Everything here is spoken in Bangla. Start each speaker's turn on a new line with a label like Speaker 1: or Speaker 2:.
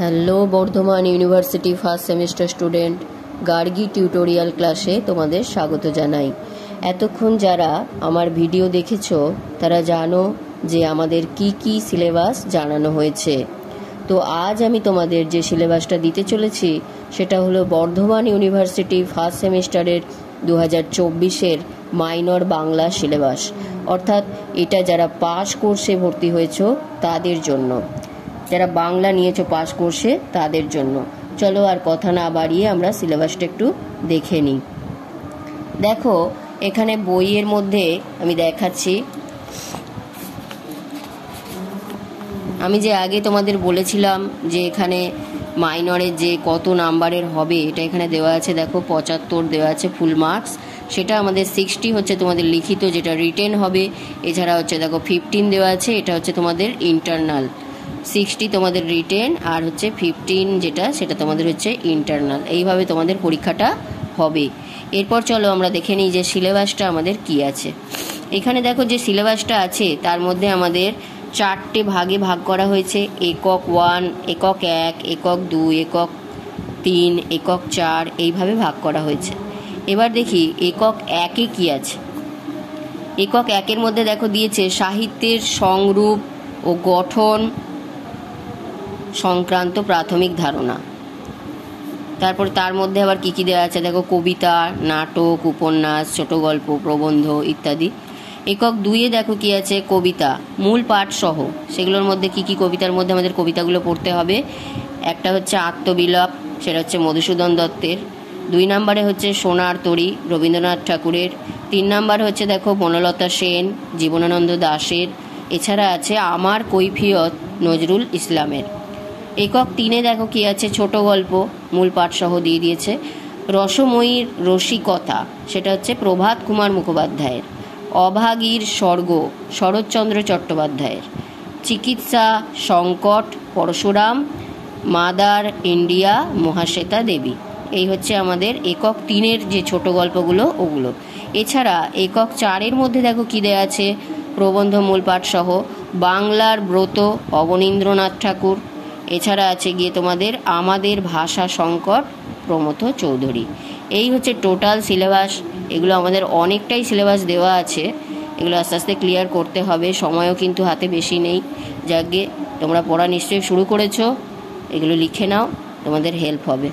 Speaker 1: Hello Bardhaman university first semester student, Gargi tutorial ক্লাসে তোমাদের স্বাগত জানাই। এতক্ষণ যারা আমার ভিডিও দেখেছো তারা জানো যে আমাদের কি সিলেবাস জানানো হয়েছে। তো আজ আমি তোমাদের যে সিলেবাসটা দিতে চলেছি সেটা হলো বর্ধমান ইউনিভার্সিটি ফার্স্ট সেমিস্টারের 2024-এর মাইনর বাংলা সিলেবাস, অর্থাৎ এটা যারা পাস কোর্সে ভর্তি হয়েছো তাদের জন্য, যারা বাংলা নিয়েছো পাস কোর্সে তাদের জন্য। চলো আর কথা না বাড়িয়ে আমরা সিলেবাসটা একটু দেখে নিই। দেখো এখানে বইয়ের মধ্যে আমি দেখাচ্ছি, আমি যে আগে তোমাদের বলেছিলাম যে এখানে মাইনরের যে কত নাম্বারের হবে এটা এখানে দেওয়া আছে। দেখো 75 দেওয়া আছে ফুল মার্কস, সেটা আমাদের 60 হচ্ছে তোমাদের লিখিত যেটা রিটেন হবে। এছাড়া হচ্ছে দেখো 15 দেওয়া আছে, এটা হচ্ছে তোমাদের ইন্টারনাল। 60 তোমাদের রিটেন আর হচ্ছে 15 যেটা সেটা তোমাদের হচ্ছে ইন্টারনাল। এইভাবে তোমাদের পরীক্ষাটা হবে। এরপর চলো আমরা দেখে নিই যে সিলেবাসটা আমাদের কি আছে। এখানে দেখো যে সিলেবাসটা আছে তার মধ্যে আমাদের 4টে ভাগে ভাগ করা হয়েছে। একক 1, একক 1, একক 2, একক 3, একক 4 এইভাবে ভাগ করা হয়েছে। এবার দেখি একক 1-এ কি আছে। একক 1-এর মধ্যে দেখো দিয়েছে সাহিত্যের সংরূপ ও গঠন সংক্রান্ত প্রাথমিক ধারণা। তারপর তার মধ্যে আবার কি দেওয়া আছে দেখো, কবিতা, নাটক, উপন্যাস, ছোট গল্প, প্রবন্ধ ইত্যাদি। একক 2-এ দেখো কি আছে, কবিতা মূল পাঠ সহ। সেগুলোর মধ্যে কি কবিতার মধ্যে আমাদের কবিতাগুলো পড়তে হবে। একটা হচ্ছে আত্মবিলাপ, সেটা হচ্ছে মধুসূদন দত্তের। 2 নম্বরে হচ্ছে সোনার তরী রবীন্দ্রনাথ ঠাকুরের। 3 নম্বর হচ্ছে দেখো বনলতা সেন, জীবনানন্দ দাশের। এছাড়া আছে আমার কৈফিয়ত নজরুল ইসলামের। একক 3-এ দেখো কি আছে, ছোট গল্প মূল পাঠ সহ দিয়ে দিয়েছে। রসময়ীর রসিকতা, সেটা হচ্ছে প্রভাত কুমার মুখোপাধ্যায়ের। অভাগীর স্বর্গ শরৎচন্দ্র চট্টোপাধ্যায়ের। চিকিৎসা সংকট পরশুরাম, মাদার ইন্ডিয়া মহাশ্বেতা দেবী। এই হচ্ছে আমাদের একক 3-এর যে ছোট গল্পগুলো ওগুলো। এছাড়া একক 4-এর মধ্যে দেখো কি দেওয়া আছে, প্রবন্ধ মূল পাঠ সহ বাংলার ব্রত অবনীন্দ্রনাথ ঠাকুর। এছাড়া আছে গিয়ে তোমাদের আমাদের ভাষা সংকট প্রমথ চৌধুরী। এই হচ্ছে টোটাল সিলেবাস। এগুলো আমাদের অনেকটাই সিলেবাস দেওয়া আছে, এগুলো আস্তে আস্তে ক্লিয়ার করতে হবে, সময়ও কিন্তু হাতে বেশি নেই। যাকে তোমরা পড়া নিশ্চয়ই শুরু করেছো, এগুলো লিখে নাও, তোমাদের হেল্প হবে।